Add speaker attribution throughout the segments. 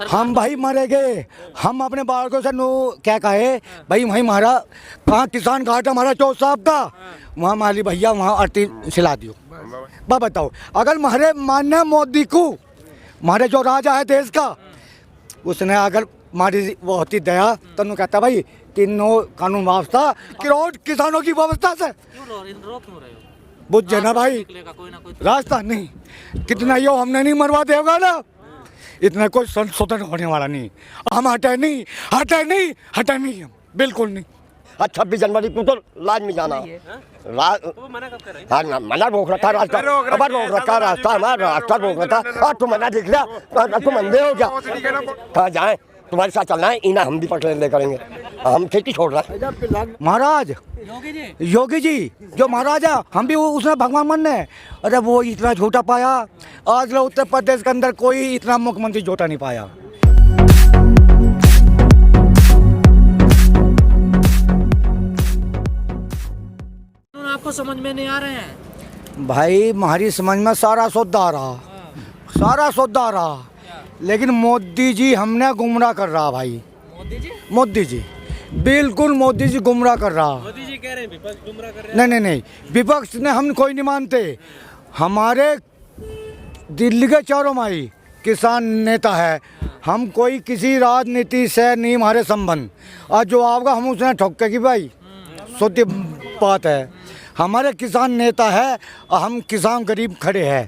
Speaker 1: हम भाई मरे गए, हम अपने बालकों से नो क्या कहे भाई, वहीं हमारा कहाँ किसान घाट हमारा चौथ साहब का, वहाँ माली भैया वहाँ अर्थी सिला दियो। बताओ अगर हमारे मान्य मोदी को, हमारे जो राजा है देश का, उसने अगर हमारी वो होती दया तो नु कहता भाई तीनों कानून व्यवस्था करोड़ किसानों की व्यवस्था से बुझ जाए ना भाई, रास्ता नहीं कितना यो हमने नहीं मरवा देगा ना, इतना कोई स्वतंत्र होने वाला नहीं, हम हटे नहीं हम बिल्कुल नहीं।
Speaker 2: 26 जनवरी को तो लाज में जाना, मना रोक रखा रास्ता, अब रोक रखा रास्ता, हमारा रास्ता रोक रखा, और तुम मना देख लिया, तुम अंधे हो क्या? कहाँ जाए, तुम्हारे साथ चलना है, इना हम भी पकड़ ले करेंगे, हम खेती छोड़ रहे हैं।
Speaker 1: महाराज योगी जी जो महाराज है, हम भी उसने भगवान मन ने, अरे वो इतना झूठा पाया, आज लोग उत्तर प्रदेश के अंदर कोई इतना मुख्यमंत्री झूठा नहीं पाया।
Speaker 3: आपको समझ में नहीं आ रहे हैं
Speaker 1: भाई, हमारी समझ में सारा सौदा आ रहा, लेकिन मोदी जी हमने गुमराह कर रहा भाई। मोदी जी बिल्कुल मोदी जी गुमराह कर रहा।
Speaker 3: मोदी जी कह रहे हैं विपक्ष गुमराह कर रहे हैं।
Speaker 1: नहीं विपक्ष ने हम कोई नहीं मानते, हमारे दिल्ली के चारों माई किसान नेता है, हम कोई किसी राजनीति से नहीं हमारे संबंध, और जो आपका हम उसने ठोके की भाई सत्य बात है, हमारे किसान नेता है और हम किसान गरीब खड़े हैं।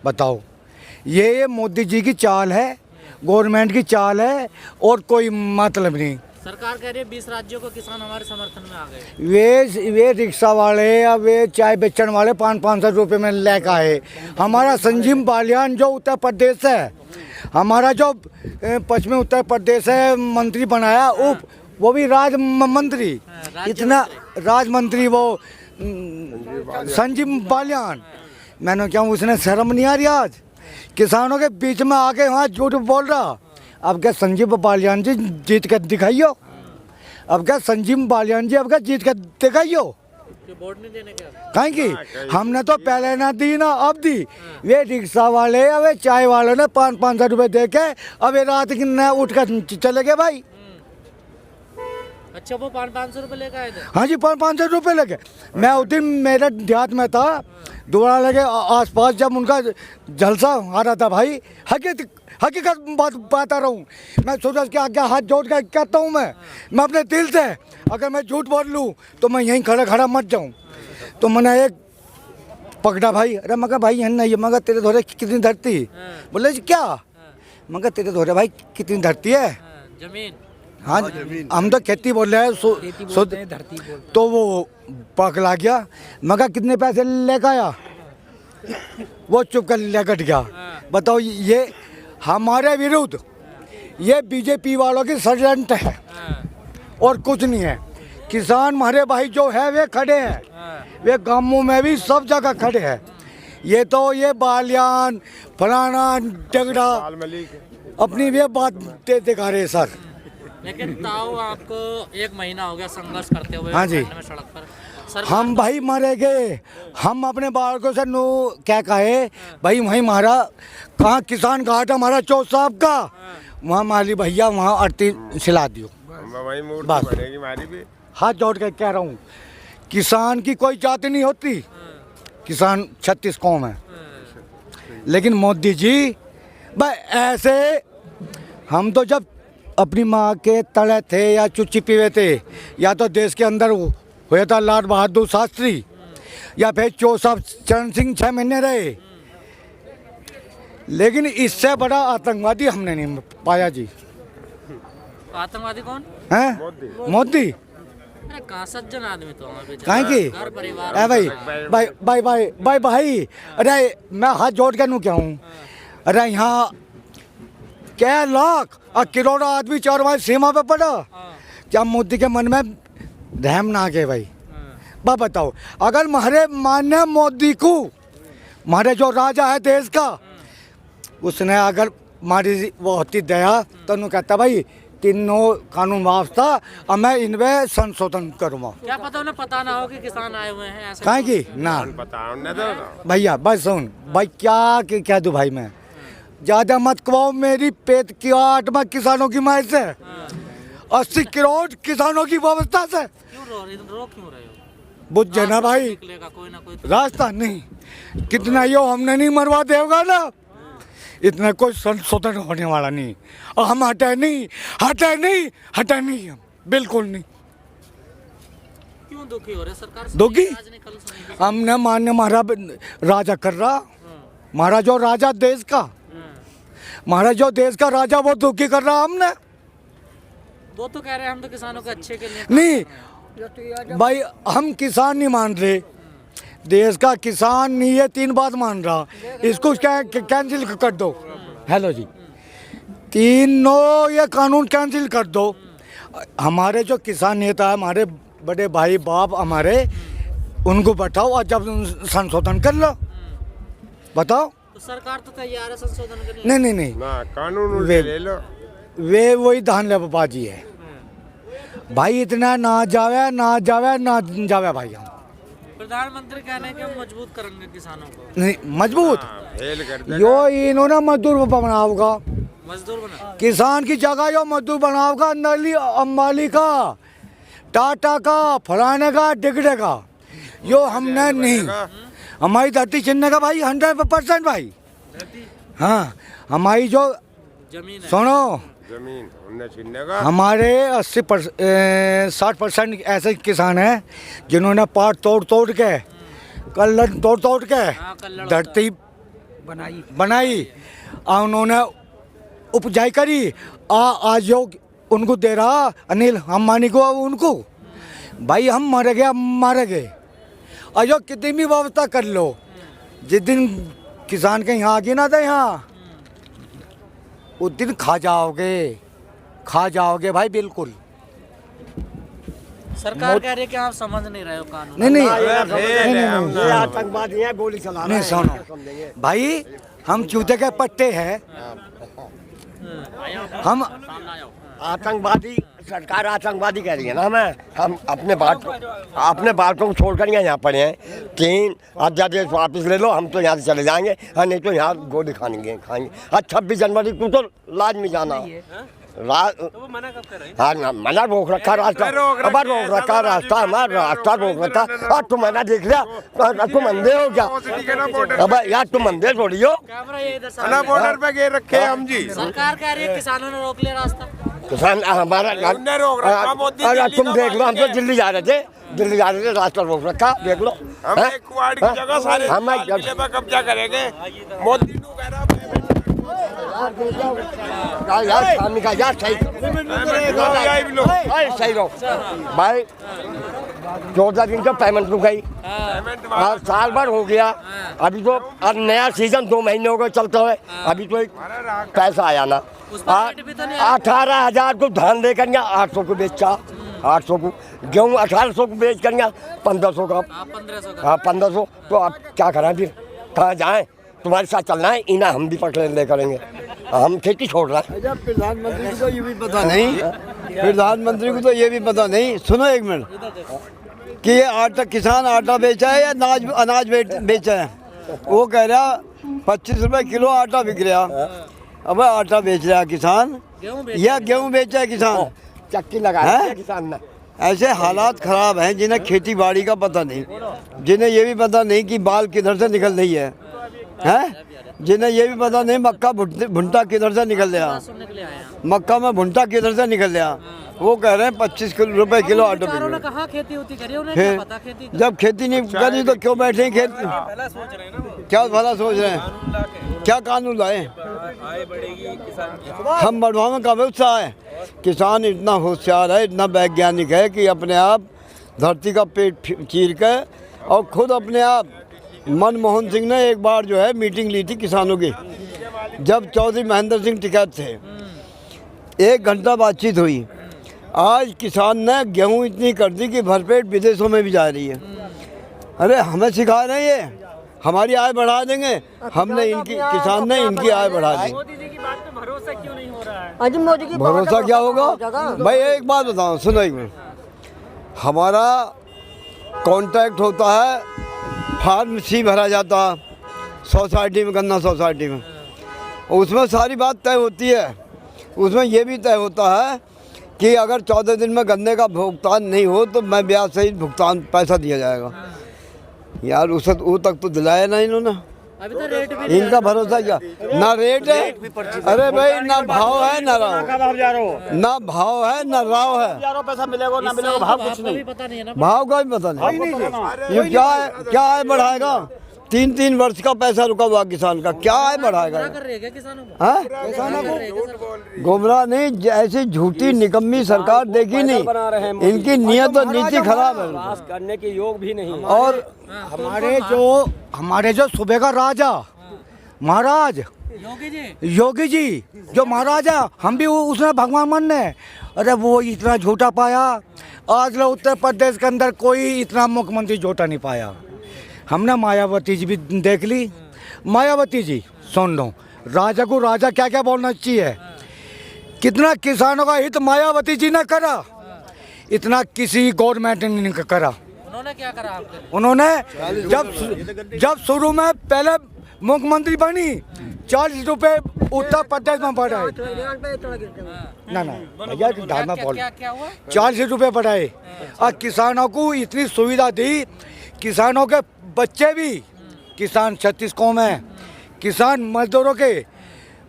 Speaker 1: बताओ ये मोदी जी की चाल है, गवर्नमेंट की चाल है, और कोई मतलब नहीं।
Speaker 3: सरकार कह रही है 20 राज्यों को किसान हमारे समर्थन में आ गए।
Speaker 1: वे रिक्शा वाले या वे चाय बेचने वाले 500 रुपये में लेकर आए। हमारा संजीव बालियान जो उत्तर प्रदेश है, हमारा जो पश्चिमी उत्तर प्रदेश है मंत्री बनाया, वो भी राज मंत्री, इतना राज मंत्री वो संजीव बालियान, मैंने क्या उसने शर्म नहीं आ रही आज किसानों के बीच में आके वहाँ झूठ बोल रहा। अब क्या संजीव बालियान जी जीत कर दिखाइयो, अब क्या संजीव बालियान जी अब क्या जीत कर दिखाइयो,
Speaker 3: वोट नहीं देने का
Speaker 1: कहीं की हमने तो पहले ना दी ना अब दी। वे रिक्शा वाले वे चाय वालों ने 500 रुपये दे के अब रात की न उठ कर चले गए भाई।
Speaker 3: अच्छा वो 500 रुपये लेकर आए थे?
Speaker 1: हाँ जी 500 रुपये लेके। मैं उस दिन मेरे देहात में था, दोड़ा लगे आसपास, जब उनका जलसा आ रहा था भाई, हकीकत बात बता रहा हूँ, मैं सोचा कि आगे हाथ जोड़ कर कहता हूँ मैं अपने दिल से, अगर मैं झूठ बोल लूँ तो मैं यहीं खड़ा मत जाऊँ। तो मैंने एक पकड़ा भाई, अरे मगर भाई यहाँ नहीं, मगर तेरे धोरे कितनी धरती, बोले जी क्या, मगर तेरे धोरे भाई कितनी धरती है,
Speaker 3: जमीन।
Speaker 1: हाँ हम तो खेती बोल रहे हैं,
Speaker 3: धरती बोल।
Speaker 1: तो वो पकड़ा गया, मगर कितने पैसे लेकर आया, वो चुप कर लेकर गया। बताओ ये हमारे विरुद्ध ये बीजेपी वालों की षड्यंत्र है और कुछ नहीं है। किसान हमारे भाई जो है वे खड़े हैं, वे गांवों में भी सब जगह खड़े हैं। ये तो ये बालियान फलाना डगड़ा अपनी वे बात दिखा रहे सर।
Speaker 3: लेकिन ताऊ आपको 1 महीना हो गया संघर्ष करते हुए।
Speaker 1: हाँ जी
Speaker 3: सड़क पर
Speaker 1: हम भाई मरे गए, हम अपने बालकों से नो क्या कहे भाई, वहीं हमारा कहाँ किसान घाट हमारा चौथ साहब का, वहाँ माली भैया वहाँ अर्थी सिला दियो। बस हाथ जोड़ के कह रहा हूँ, किसान की कोई जाति नहीं होती, किसान 36 कौम है, लेकिन मोदी जी भाई ऐसे, हम तो जब अपनी माँ के तले थे या चुच्ची पीवे थे, या तो देश के अंदर हुआ था लाल बहादुर शास्त्री, या फिर चौसाब चरण सिंह 6 महीने रहे, लेकिन इससे बड़ा आतंकवादी हमने नहीं पाया जी।
Speaker 3: आतंकवादी कौन
Speaker 1: है? मोदी।
Speaker 3: अरे कहाँ सज्जन आदमी तो
Speaker 1: कहीं की भाई, अरे मैं हाथ जोड़ के नू क्या हूँ, अरे यहाँ क्या लाख और करोड़ों आदमी 4 माह सीमा पे पड़ा, क्या मोदी के मन में रहम ना के भाई? बताओ अगर हमारे मान्य मोदी को, हमारे जो राजा है देश का, उसने अगर हमारी वो होती दया तो नु कहता भाई तीनों कानून व्यवस्था और मैं इनमें संशोधन करूँगा।
Speaker 3: क्या पता उन्हें पता ना हो कि किसान आए हुए हैं ऐसा?
Speaker 1: कहीं की ना भैया बस सुन भाई, क्या दूँ भाई मैं, ज्यादा मत कमाओ, मेरी पेट की आत्मा किसानों की मार से, 80 करोड़ किसानों की व्यवस्था से।
Speaker 3: क्यों रो क्यों रहे हो?
Speaker 1: बुझ जाना भाई,
Speaker 3: निकलेगा कोई ना कोई।
Speaker 1: रास्ता नहीं, कितना यो हमने नहीं मरवा देगा ना, इतना कोई संशोधन होने वाला नहीं। और हम हटे नहीं हम बिल्कुल नहीं।
Speaker 3: क्यों दुखी हो रहे सरकार?
Speaker 1: दुखी?
Speaker 3: आज नहीं, कल सुनेंगे।
Speaker 1: हमने मान्य महारा राजा कर रहा, महारा जो राजा देश का, महारा जो देश का राजा, वो दुखी कर रहा हमने।
Speaker 3: वो तो कह रहे हैं हम तो किसानों के अच्छे के लिए।
Speaker 1: नहीं भाई, हम किसान नहीं मान रहे, देश का किसान नहीं है, 3 बात मान रहा, इसको कैंसिल कर दो। हेलो जी, तीनों ये कानून कैंसिल कर दो। हमारे जो किसान नेता है, हमारे बड़े भाई बाप हमारे, उनको बैठाओ और जब संशोधन कर लो, बताओ।
Speaker 3: तो सरकार तो तैयार है संशोधन करने।
Speaker 1: नहीं
Speaker 4: ना कानून ले लो।
Speaker 1: वे वही धान लेबाजी है भाई, इतना ना जावे भाई। हम
Speaker 3: प्रधानमंत्री कह रहे हैं कि हम मजबूत करेंगे किसानों को।
Speaker 1: नहीं मजबूत,
Speaker 4: फेल कर देगा।
Speaker 1: यो इन्होंने मजदूर बनाओगा,
Speaker 3: मजदूर बना।
Speaker 1: किसान की जगह जो मजदूर बनाओगा, अंबानी अंबानी का, टाटा का, फलाने का, डिगडे का, यो हमने नहीं। हमारी धरती छीनने का भाई 100% भाई। हाँ, हमारी जो
Speaker 3: जमीन है।
Speaker 1: सुनो,
Speaker 4: जमीन उन्हें छीनने का।
Speaker 1: हमारे 60% ऐसे किसान हैं जिन्होंने पाट तोड़ के, कल्लड़ तोड़ के
Speaker 3: कल्लड़
Speaker 1: धरती बनाई और उन्होंने उपजाई करी। आज जो उनको दे रहा अनिल अंबानी को, उनको भाई हम मारे गए। और जो कितनी भी व्यवस्था कर लो, जिस दिन किसान के यहाँ आगे ना था, यहाँ उस दिन खा जाओगे भाई बिल्कुल।
Speaker 3: सरकार कह रही है कि आप समझ नहीं रहे हो कानून।
Speaker 1: नहीं
Speaker 2: ये आतंकवादी है, गोली चला
Speaker 1: नहीं, सुनो भाई, हम चूते के पट्टे हैं, हम
Speaker 2: आतंकवादी, सरकार आतंकवादी कह रही है ना हमें। हम अपने बातों को छोड़कर यहाँ पड़े हैं। 3 अध्यादेश वापस ले लो, हम तो यहाँ से चले जाएंगे, और नहीं तो यहाँ गोली खाएंगे। 26 जनवरी को तो लाज में जाना।
Speaker 3: तो मना कब कर रहे हैं?
Speaker 2: हाँ, मना रोक रखा रास्ता, रोक रखा रास्ता, हमारा रास्ता रोक रखा। और तुम मना देख लिया, तुम अंधे हो क्या? अब यार तुम अंधे थोड़ी हो।
Speaker 3: कैमरा ये इधर
Speaker 4: ना बॉर्डर पे घेर रखे हैं हम जी।
Speaker 3: सरकार कह रही है किसानों ने रोक लिया रास्ता।
Speaker 2: किसान हमारा
Speaker 4: उन्हें रोक रखा, मोदी
Speaker 2: अरे
Speaker 4: दिल्ली
Speaker 2: तुम
Speaker 4: का
Speaker 2: देख लो, हम तो
Speaker 4: बागी है।
Speaker 2: दिल्ली जा रहे थे, रास्ता रोक रखा, देख लो।
Speaker 4: हम
Speaker 2: हैं?
Speaker 4: एक कुआड़ की जगह सारे
Speaker 2: हम
Speaker 4: जिले पे कब्जा करेंगे। मोदी नू कह रहा
Speaker 2: यार स्वामी का यार सही सही रहो भाई। 14 दिन का पेमेंट रुक गई, साल भर हो गया, अभी तो अब नया सीजन 2 महीने हो गए चलते हुए, अभी तो एक पैसा आया ना। 18,000 को धान लेकर गया, 800 को बेचा, 800 को गेहूँ 1800 को बेच कर गया, 1500 का।
Speaker 3: 1500
Speaker 2: हाँ 1500, तो अब क्या करें फिर, कहाँ जाएं? तुम्हारे साथ चलना है, इना हम भी पकड़ ले करेंगे, हम खेती छोड़ रहे हैं।
Speaker 5: प्रधानमंत्री को तो ये भी पता नहीं, प्रधानमंत्री को तो ये भी पता नहीं। सुनो एक मिनट, कि ये आटा, किसान आटा बेचा है या अनाज बेचा है? वो कह रहा 25 रुपए किलो आटा बिक रहा। अब आटा बेच रहा है किसान या गेहूँ बेचा है किसान?
Speaker 2: चक्की लगाया है किसान ने।
Speaker 5: ऐसे हालात खराब हैं, जिन्हें खेती बाड़ी का पता नहीं, जिन्हें ये भी पता नहीं कि बाल किधर से निकल रही है, जिन्हें ये भी पता नहीं मक्का भुट्टा किधर से निकल रहा, मक्का में भुट्टा किधर से निकल रहा। वो कह रहे हैं 25 रुपए किलो आटा बिक रहा।
Speaker 3: कहाँ खेती होती करी, उन्हें
Speaker 5: फिर
Speaker 3: क्या पता खेती।
Speaker 5: जब खेती नहीं करी तो क्यों बैठे खेत? क्या भला सोच रहे हैं? क्या कानून लाए? हम बढ़वाने का व्यवस्था है। किसान इतना होशियार है, इतना वैज्ञानिक है कि अपने आप धरती का पेट चीर के, और खुद अपने आप मनमोहन सिंह ने एक बार जो है मीटिंग ली थी किसानों की, जब चौधरी महेंद्र सिंह टिकैत थे, 1 घंटा बातचीत हुई। आज किसान ने गेहूं इतनी कर दी कि भरपेट विदेशों में भी जा रही है। अरे हमें सिखा रहे हैं ये, हमारी आय बढ़ा देंगे। हमने इनकी, किसान ने इनकी आय बढ़ा दी।
Speaker 3: मोदी जी की बात पे भरोसा क्यों नहीं हो रहा है?
Speaker 6: अजी मोदी की
Speaker 5: भरोसा क्या होगा भाई? एक बात बताओ, सुनो एक मिनट, हमारा कॉन्ट्रैक्ट होता है, फार्म सी भरा जाता सोसाइटी में, गन्ना सोसाइटी में, उसमें सारी बात तय होती है। उसमें ये भी तय होता है कि अगर 14 दिन में गन्ने का भुगतान नहीं हो तो मैं ब्याज सहित भुगतान पैसा दिया जाएगा। यार उसे वो तक तो दिलाया ना इन्होंने।
Speaker 3: अभी तो रेट भी
Speaker 5: इनका भरोसा क्या, ना रेट है, अरे भाई ना भाव है ना राव, ना भाव है ना राव है,
Speaker 6: पैसा मिलेगा ना मिलेगा भाव कुछ नहीं,
Speaker 3: पता नहीं है ना।
Speaker 5: भाव का भी पता नहीं। ये क्या है बढ़ाएगा? 3-3 वर्ष का पैसा रुका हुआ किसान का, क्या है बढ़ाएगा?
Speaker 3: कर रहे हैं क्या किसानों को?
Speaker 5: हाँ
Speaker 3: किसानों को
Speaker 5: गुमराह नहीं, ऐसी झूठी निकम्मी सरकार देखी नहीं। इनकी नियत और नीति खराब है
Speaker 6: करने के योग भी नहीं।
Speaker 5: और
Speaker 1: हमारे जो सूबे का राजा महाराज योगी जी जो महाराज है, हम भी उसने भगवान मानने। अरे वो इतना झूठा पाया, आज लोग उत्तर प्रदेश के अंदर कोई इतना मुख्यमंत्री झूठा नहीं पाया। हमने मायावती जी भी देख ली। मायावती जी सुन लो, राजा को राजा क्या क्या बोलना चाहिए। कितना किसानों का हित मायावती जी ने करा, इतना किसी गवर्नमेंट ने नहीं करा।
Speaker 3: उन्होंने क्या करा आपके लिए?
Speaker 1: उन्होंने जब शुरू में पहले मुख्यमंत्री बनी 40 रुपए उत्तर प्रदेश में बढ़ाए। ना भैया ढाल में बोल,
Speaker 3: क्या हुआ?
Speaker 1: 40 रुपए बढ़ाए और किसानों को इतनी सुविधा दी। किसानों के बच्चे भी, किसान 36 कौम है, किसान मजदूरों के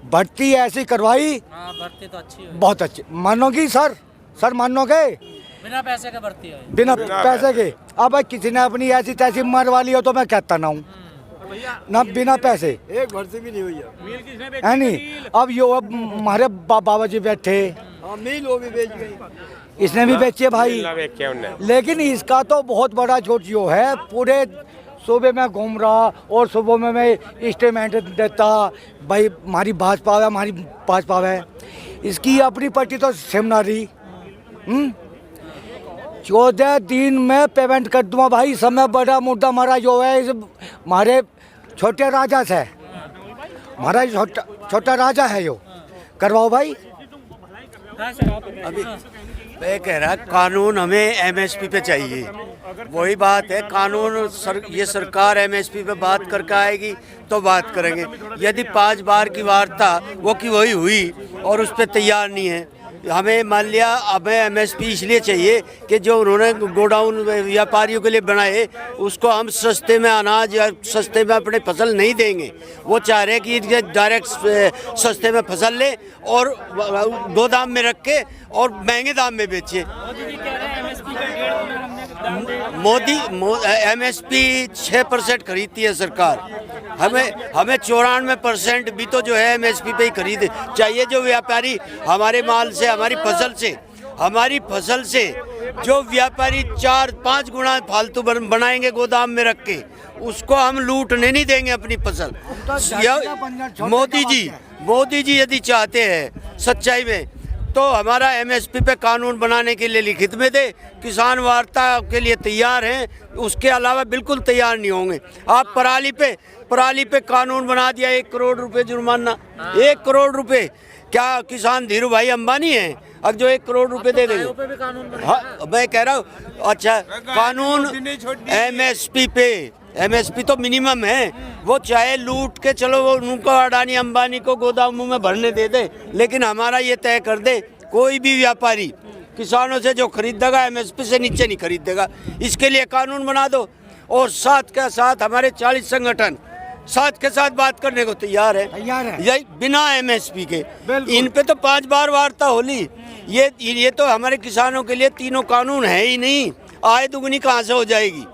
Speaker 1: भर्ती ऐसी करवाई।
Speaker 3: हाँ, भर्ती तो अच्छी हुई।
Speaker 1: बहुत अच्छी मानोगी सर मानोगे?
Speaker 3: बिना पैसे के भर्ती है।
Speaker 1: बिना पैसे के। अब किसी ने अपनी ऐसी तैसी मरवा ली हो तो मैं कहता ना हूँ ना, बिना पैसे
Speaker 5: एक भर्ती भी नहीं हुई
Speaker 1: है नहीं। अब हमारे बाबा जी बैठे,
Speaker 5: मिल वो भी बेच गई,
Speaker 1: इसने भी बेचे भाई। लेकिन इसका तो बहुत बड़ा झूठ जो है, पूरे सूबे में घूम रहा और सुबह में मैं स्टेटमेंट देता भाई हमारी भाजपा है। इसकी अपनी पार्टी तो सेमनारी 14 दिन में पेमेंट कर दूंगा भाई। समय बड़ा मुद्दा हमारा जो है हमारे छोटे राजा से, हमारा छोटा राजा है यो, करवाओ भाई।
Speaker 7: अभी मैं कह रहा कानून हमें एमएसपी पे चाहिए। वही बात है, कानून ये सरकार एमएसपी पे बात करके आएगी तो बात करेंगे। यदि 5 बार की वार्ता वो की वही हुई और उस पर तैयार नहीं है। हमें मान लिया हमें एमएसपी इसलिए चाहिए कि जो उन्होंने गोडाउन व्यापारियों के लिए बनाए उसको हम सस्ते में अनाज या सस्ते में अपने फसल नहीं देंगे। वो चाह रहे कि डायरेक्ट सस्ते में फसल ले और गोदाम में रख के और महंगे दाम में बेचे। मोदी एमएसपी 6% खरीदती है सरकार, हमें 94% भी तो जो है एमएसपी पे ही खरीदे चाहिए। जो व्यापारी हमारे माल से, हमारी फसल से जो व्यापारी 4-5 गुना फालतू बनाएंगे गोदाम में रख के, उसको हम लूटने नहीं देंगे अपनी फसल। मोदी जी यदि चाहते हैं सच्चाई में तो हमारा एमएसपी पे कानून बनाने के लिए लिखित में दे। किसान वार्ता के लिए तैयार हैं, उसके अलावा बिल्कुल तैयार नहीं होंगे। आप पराली पे कानून बना दिया, 1 करोड़ रुपए जुर्माना। 1 करोड़ रुपए, क्या किसान धीरू भाई अंबानी है अब जो 1 करोड़ रुपए दे देंगे? हाँ, मैं कह रहा हूँ अच्छा कानून एमएसपी तो मिनिमम है। वो चाहे लूट के चलो वो उनको अडानी अंबानी को गोदामों में भरने दे दे, लेकिन हमारा ये तय कर दे कोई भी व्यापारी किसानों से जो खरीदेगा एमएसपी से नीचे नहीं खरीदेगा। इसके लिए कानून बना दो। और साथ के साथ हमारे 40 संगठन साथ के साथ बात करने को तैयार है यही बिना एमएसपी के। इन पे तो 5 बार वार्ता होली। ये तो हमारे किसानों के लिए तीनों कानून है ही नहीं, आय दुगनी कहाँ से हो जाएगी।